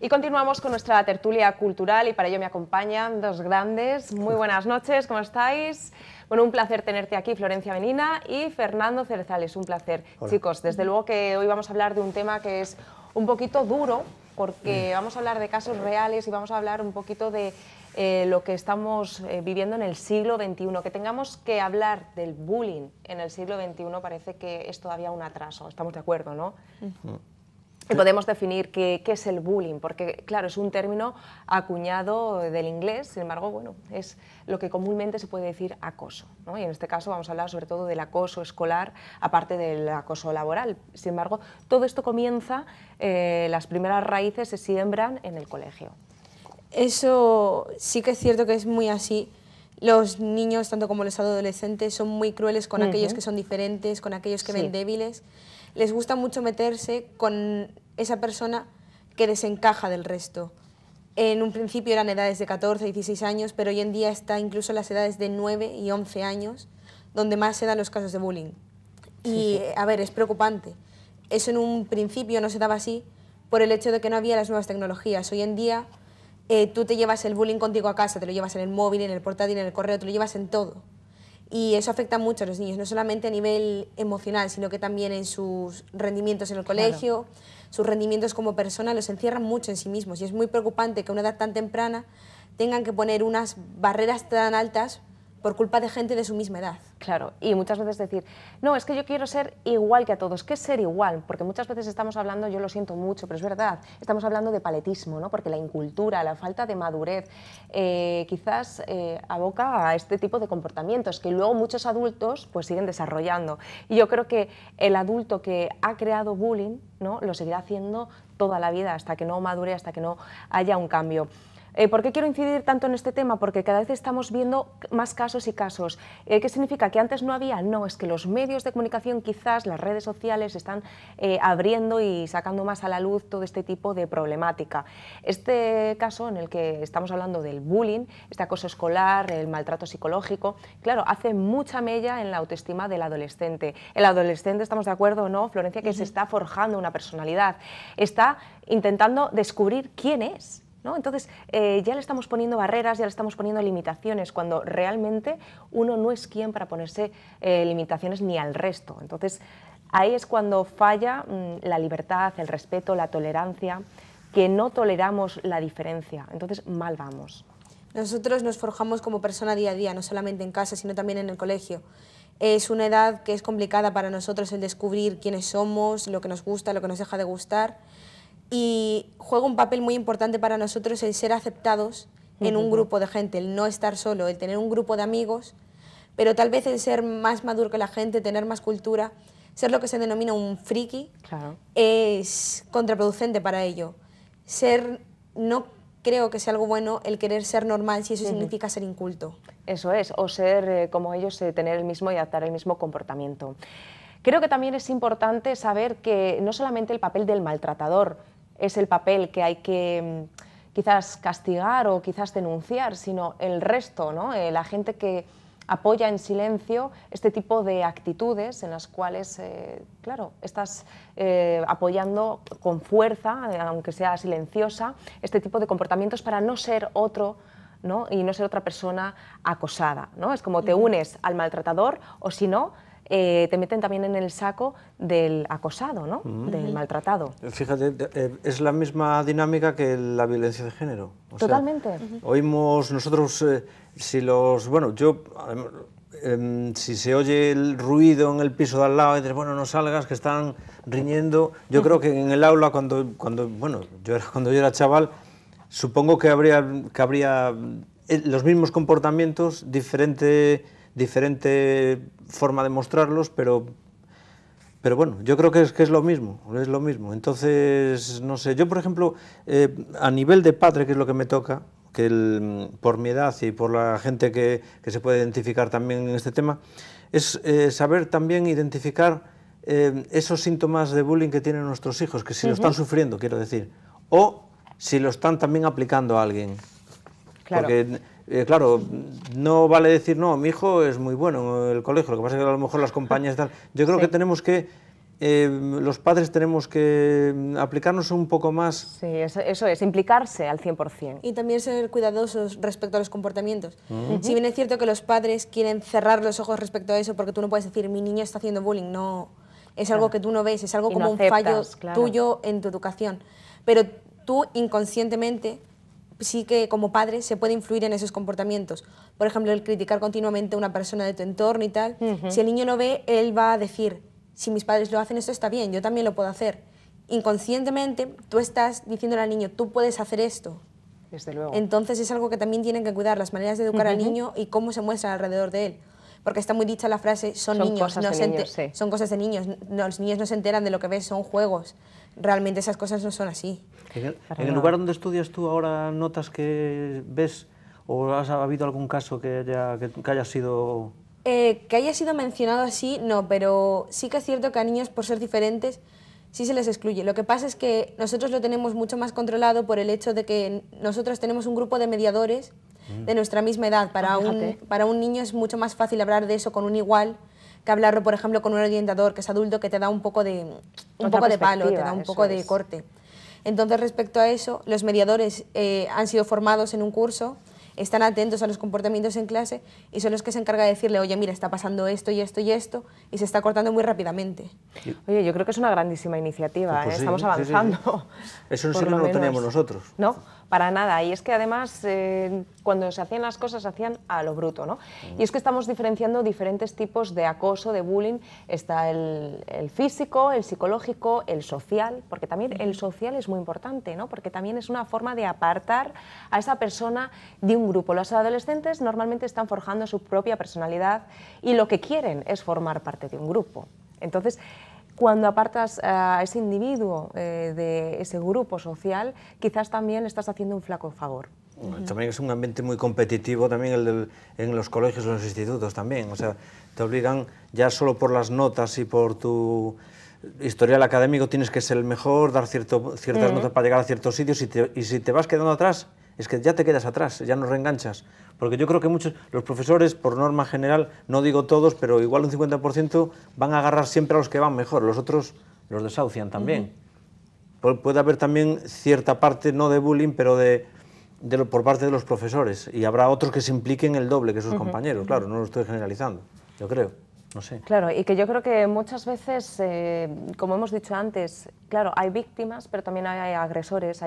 Y continuamos con nuestra tertulia cultural y para ello me acompañan dos grandes. Muy buenas noches, ¿cómo estáis? Bueno, un placer tenerte aquí, Florencia Benina y Fernando Cerezales, un placer. Hola. Chicos, desde luego que hoy vamos a hablar de un tema que es un poquito duro, porque vamos a hablar de casos reales y vamos a hablar un poquito de lo que estamos viviendo en el siglo XXI. Que tengamos que hablar del bullying en el siglo XXI parece que es todavía un atraso, estamos de acuerdo, ¿no? Y podemos definir qué es el bullying, porque claro, es un término acuñado del inglés, sin embargo, bueno, es lo que comúnmente se puede decir acoso, ¿no? Y en este caso vamos a hablar sobre todo del acoso escolar, aparte del acoso laboral. Sin embargo, todo esto comienza, las primeras raíces se siembran en el colegio. Eso sí que es cierto que es muy así. Los niños, tanto como los adolescentes, son muy crueles con aquellos que son diferentes, con aquellos que ven débiles. Les gusta mucho meterse con esa persona que desencaja del resto. En un principio eran edades de 14, 16 años, pero hoy en día está incluso en las edades de 9 y 11 años, donde más se dan los casos de bullying. Y, a ver, es preocupante. Eso en un principio no se daba así por el hecho de que no había las nuevas tecnologías. Hoy en día tú te llevas el bullying contigo a casa, te lo llevas en el móvil, en el portátil, en el correo, te lo llevas en todo. Y eso afecta mucho a los niños, no solamente a nivel emocional, sino que también en sus rendimientos en el colegio, sus rendimientos como persona, los encierran mucho en sí mismos. Y es muy preocupante que a una edad tan temprana tengan que poner unas barreras tan altas por culpa de gente de su misma edad. Claro, y muchas veces decir, no, es que yo quiero ser igual que a todos. ¿Qué es ser igual? Porque muchas veces estamos hablando, yo lo siento mucho, pero es verdad, estamos hablando de paletismo, ¿no? Porque la incultura, la falta de madurez, quizás aboca a este tipo de comportamientos que luego muchos adultos pues siguen desarrollando. Y yo creo que el adulto que ha creado bullying, ¿no?, lo seguirá haciendo toda la vida hasta que no madure, hasta que no haya un cambio. ¿Por qué quiero incidir tanto en este tema? Porque cada vez estamos viendo más casos y casos. ¿Qué significa? ¿Que antes no había? No, es que los medios de comunicación, quizás las redes sociales, están abriendo y sacando más a la luz todo este tipo de problemática. Este caso en el que estamos hablando del bullying, este acoso escolar, el maltrato psicológico, claro, hace mucha mella en la autoestima del adolescente. El adolescente, ¿estamos de acuerdo, no, Florencia? Que se está forjando una personalidad, está intentando descubrir quién es, ¿no? Entonces, ya le estamos poniendo barreras, ya le estamos poniendo limitaciones, cuando realmente uno no es quien para ponerse limitaciones ni al resto. Entonces, ahí es cuando falla la libertad, el respeto, la tolerancia, que no toleramos la diferencia. Entonces, mal vamos. Nosotros nos forjamos como persona día a día, no solamente en casa, sino también en el colegio. Es una edad que es complicada para nosotros el descubrir quiénes somos, lo que nos gusta, lo que nos deja de gustar. Y juega un papel muy importante para nosotros el ser aceptados en un grupo de gente, el no estar solo, el tener un grupo de amigos, pero tal vez el ser más maduro que la gente, tener más cultura, ser lo que se denomina un friki, es contraproducente para ello. No creo que sea algo bueno el querer ser normal si eso significa ser inculto. Eso es, o ser como ellos, tener el mismo y adaptar el mismo comportamiento. Creo que también es importante saber que no solamente el papel del maltratador es el papel que hay que quizás castigar o quizás denunciar, sino el resto, ¿no? La gente que apoya en silencio este tipo de actitudes en las cuales, claro, estás apoyando con fuerza, aunque sea silenciosa, este tipo de comportamientos para no ser otro, ¿no?, y no ser otra persona acosada, ¿no? Es como te unes al maltratador o si no, te meten también en el saco del acosado, ¿no?, del maltratado. Fíjate, es la misma dinámica que la violencia de género. O Totalmente. sea, oímos nosotros, si se oye el ruido en el piso de al lado y dices, bueno, no salgas, que están riñendo. Yo creo que en el aula, cuando yo era chaval, supongo que habría los mismos comportamientos, diferente forma de mostrarlos, pero bueno, yo creo que es lo mismo, Entonces, no sé, yo por ejemplo, a nivel de padre, que es lo que me toca, por mi edad y por la gente que se puede identificar también en este tema, es saber también identificar esos síntomas de bullying que tienen nuestros hijos, que si lo están sufriendo, quiero decir, o si lo están también aplicando a alguien. Claro. Porque, claro, no vale decir, no, mi hijo es muy bueno en el colegio, lo que pasa es que a lo mejor las compañías tal. Yo creo que tenemos que los padres tenemos que aplicarnos un poco más. Sí, eso es, implicarse al 100%. Y también ser cuidadosos respecto a los comportamientos. Si bien es cierto que los padres quieren cerrar los ojos respecto a eso, porque tú no puedes decir, mi niño está haciendo bullying, no, es algo que tú no ves, es algo como un fallo tuyo en tu educación. Pero tú inconscientemente, sí que como padre se puede influir en esos comportamientos. Por ejemplo, el criticar continuamente a una persona de tu entorno y tal. Si el niño no ve, él va a decir, si mis padres lo hacen, esto está bien, yo también lo puedo hacer. Inconscientemente, tú estás diciéndole al niño, tú puedes hacer esto. Desde luego. Entonces es algo que también tienen que cuidar, las maneras de educar al niño y cómo se muestra alrededor de él. Porque está muy dicha la frase, son niños, son cosas de niños, los niños no se enteran de lo que ves, son juegos. Realmente esas cosas no son así. ¿En el lugar donde estudias tú ahora notas que ves o ha habido algún caso que haya sido...? Que haya sido mencionado así, no, pero sí que es cierto que a niños, por ser diferentes, sí se les excluye. Lo que pasa es que nosotros lo tenemos mucho más controlado por el hecho de que nosotros tenemos un grupo de mediadores de nuestra misma edad. Para un niño es mucho más fácil hablar de eso con un igual que hablarlo, por ejemplo, con un orientador que es adulto, que te da un poco de palo, te da un poco de corte. Entonces, respecto a eso, los mediadores han sido formados en un curso, están atentos a los comportamientos en clase y son los que se encargan de decirle, oye, mira, está pasando esto y esto y esto, y se está cortando muy rápidamente. Oye, yo creo que es una grandísima iniciativa, pues sí, estamos avanzando. Eso sí que no lo teníamos nosotros. No, para nada, y es que además cuando se hacían las cosas se hacían a lo bruto, ¿no? Y es que estamos diferenciando diferentes tipos de acoso, de bullying, está el físico, el psicológico, el social, porque también el social es muy importante, ¿no? Porque también es una forma de apartar a esa persona de un grupo. Los adolescentes normalmente están forjando su propia personalidad y lo que quieren es formar parte de un grupo. Entonces, cuando apartas a ese individuo de ese grupo social, quizás también estás haciendo un flaco favor. También es un ambiente muy competitivo también en los colegios o en los institutos también. O sea, te obligan ya solo por las notas y por tu historial académico tienes que ser el mejor, dar ciertas notas para llegar a ciertos sitios y si te vas quedando atrás, es que ya te quedas atrás, ya no reenganchas. Porque yo creo que los profesores, por norma general, no digo todos, pero igual un 50% van a agarrar siempre a los que van mejor, los otros los desahucian también. Puede haber también cierta parte, no de bullying, pero por parte de los profesores, y habrá otros que se impliquen el doble que sus compañeros, claro, no lo estoy generalizando, yo creo. No sé. Claro, y que yo creo que muchas veces, como hemos dicho antes, claro, hay víctimas, pero también hay agresores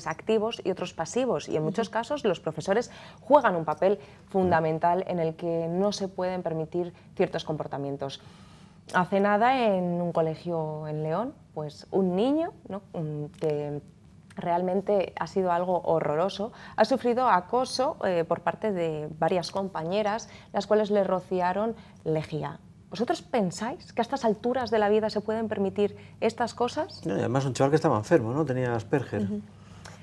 activos y otros pasivos, y en muchos casos los profesores juegan un papel fundamental en el que no se pueden permitir ciertos comportamientos. Hace nada, en un colegio en León, pues un niño, ¿no?, que realmente ha sido algo horroroso, ha sufrido acoso por parte de varias compañeras, las cuales le rociaron lejía. ¿Vosotros pensáis que a estas alturas de la vida se pueden permitir estas cosas? No, y además un chaval que estaba enfermo, ¿no? Tenía Asperger.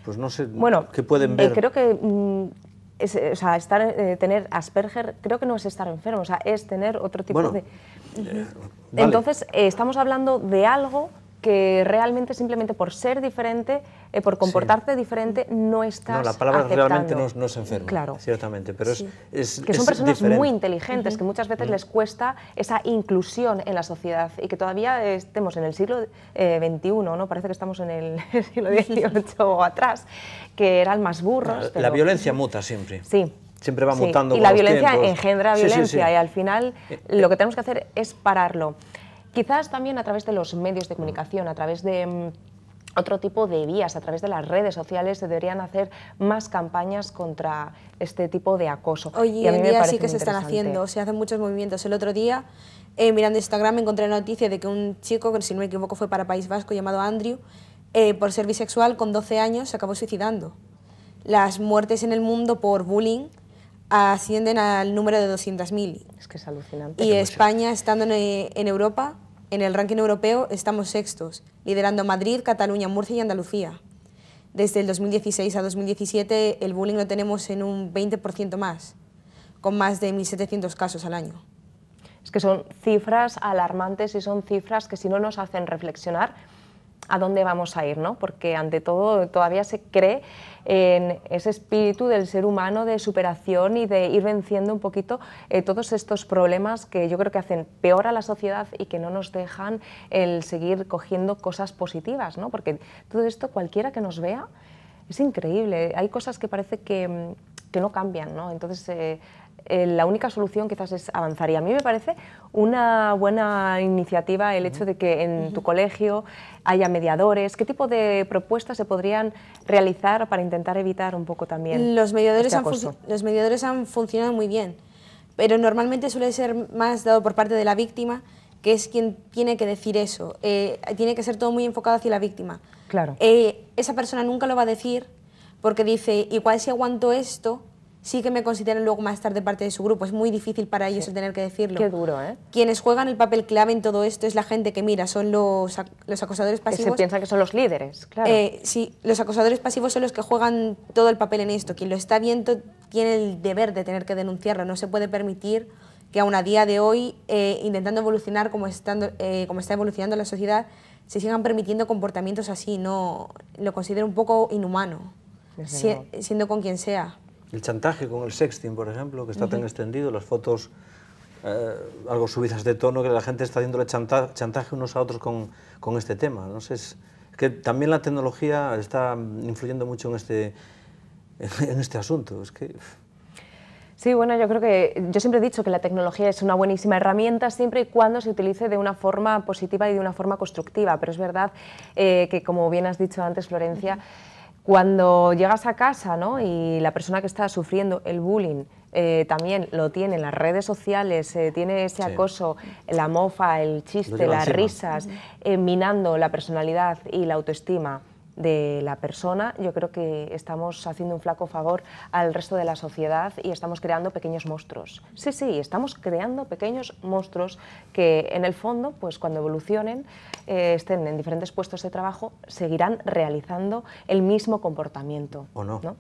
Pues no sé, bueno, ¿qué pueden ver? Creo que tener Asperger creo que no es estar enfermo, o sea, es tener otro tipo de... Vale. Entonces, estamos hablando de algo que realmente simplemente por ser diferente, por comportarte diferente, no estás aceptando. No, la palabra realmente no es enfermo, claro, ciertamente, pero es que son personas diferente. muy inteligentes, que muchas veces les cuesta esa inclusión en la sociedad y que todavía estemos en el siglo XXI, ¿no? Parece que estamos en el siglo XVIII o atrás, que eran más burros. La violencia muta siempre. Sí. Siempre va mutando. Y la violencia engendra violencia y al final lo que tenemos que hacer es pararlo. Quizás también a través de los medios de comunicación, a través de otro tipo de vías, a través de las redes sociales, se deberían hacer más campañas contra este tipo de acoso. Hoy en día sí que se están haciendo, se hacen muchos movimientos. El otro día, mirando Instagram, encontré la noticia de que un chico, que si no me equivoco fue para País Vasco, llamado Andrew, por ser bisexual, con 12 años se acabó suicidando. Las muertes en el mundo por bullying ascienden al número de 200.000. Es que es alucinante. Y España, estando en Europa, en el ranking europeo, estamos sextos, liderando Madrid, Cataluña, Murcia y Andalucía. Desde el 2016 a 2017 el bullying lo tenemos en un 20% más, con más de 1.700 casos al año. Es que son cifras alarmantes y son cifras que si no nos hacen reflexionar, a dónde vamos a ir, ¿no? Porque ante todo todavía se cree en ese espíritu del ser humano de superación y de ir venciendo un poquito todos estos problemas que yo creo que hacen peor a la sociedad y que no nos dejan el seguir cogiendo cosas positivas, ¿no? Porque todo esto, cualquiera que nos vea, es increíble. Hay cosas que parece que no cambian, ¿no? Entonces, la única solución quizás es avanzar. Y a mí me parece una buena iniciativa el hecho de que en tu colegio haya mediadores. ¿Qué tipo de propuestas se podrían realizar para intentar evitar un poco también los mediadores este acoso? los mediadores han funcionado muy bien, pero normalmente suele ser más dado por parte de la víctima, que es quien tiene que decir eso. Tiene que ser todo muy enfocado hacia la víctima. Claro. Esa persona nunca lo va a decir porque dice, igual si aguanto esto, sí que me consideran luego más tarde parte de su grupo. Es muy difícil para ellos el tener que decirlo. Qué duro, ¿eh? Quienes juegan el papel clave en todo esto es la gente que, mira, son los acosadores pasivos. Se piensa que son los líderes, claro. Sí, los acosadores pasivos son los que juegan todo el papel en esto. Quien lo está viendo tiene el deber de tener que denunciarlo. No se puede permitir que aún a día de hoy, intentando evolucionar como está evolucionando la sociedad, se sigan permitiendo comportamientos así. No, lo considero un poco inhumano, siendo con quien sea. El chantaje con el sexting, por ejemplo, que está tan extendido, las fotos algo subidas de tono, que la gente está haciéndole chantaje unos a otros con este tema. No sé, es que también la tecnología está influyendo mucho en este asunto. Es que... Sí, bueno, yo creo que yo siempre he dicho que la tecnología es una buenísima herramienta siempre y cuando se utilice de una forma positiva y de una forma constructiva, pero es verdad que, como bien has dicho antes, Florencia, cuando llegas a casa, ¿no?, y la persona que está sufriendo el bullying también lo tiene en las redes sociales, tiene ese acoso, la mofa, el chiste, las risas, minando la personalidad y la autoestima de la persona, yo creo que estamos haciendo un flaco favor al resto de la sociedad y estamos creando pequeños monstruos. Sí, sí, estamos creando pequeños monstruos que en el fondo, pues cuando evolucionen, estén en diferentes puestos de trabajo, seguirán realizando el mismo comportamiento. ¿O no? ¿No?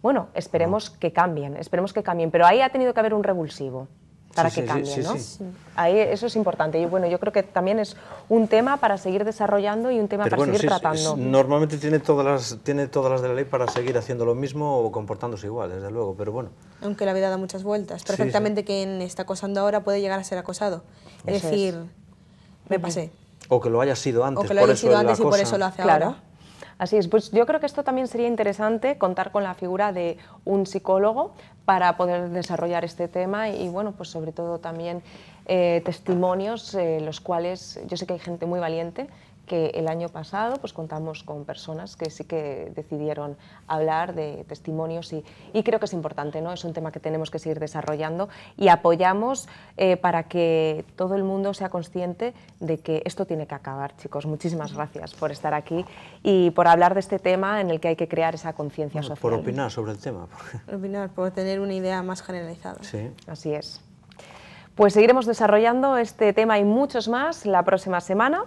Bueno, esperemos que cambien, pero ahí ha tenido que haber un revulsivo para que cambie, ¿no? Sí. Ahí eso es importante y bueno, yo creo que también es un tema para seguir desarrollando y un tema para seguir tratando. Normalmente tiene todas las de la ley para seguir haciendo lo mismo o comportándose igual, desde luego, pero bueno. Aunque la vida da muchas vueltas, perfectamente quien está acosando ahora puede llegar a ser acosado. Es decir, me pasé. O que lo haya sido antes, o que lo haya sido antes y por eso lo hace ahora. Así es, pues yo creo que esto también sería interesante, contar con la figura de un psicólogo para poder desarrollar este tema y bueno, pues sobre todo también testimonios, los cuales yo sé que hay gente muy valiente que el año pasado pues contamos con personas que sí que decidieron hablar de testimonios y creo que es importante, ¿no? Es un tema que tenemos que seguir desarrollando y apoyamos para que todo el mundo sea consciente de que esto tiene que acabar, chicos. Muchísimas gracias por estar aquí y por hablar de este tema en el que hay que crear esa conciencia social. Por opinar sobre el tema. Por opinar, por tener una idea más generalizada. Sí. Así es. Pues seguiremos desarrollando este tema y muchos más la próxima semana.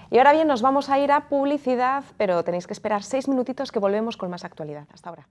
Y ahora bien, nos vamos a ir a publicidad, pero tenéis que esperar 6 minutitos que volvemos con más actualidad. Hasta ahora.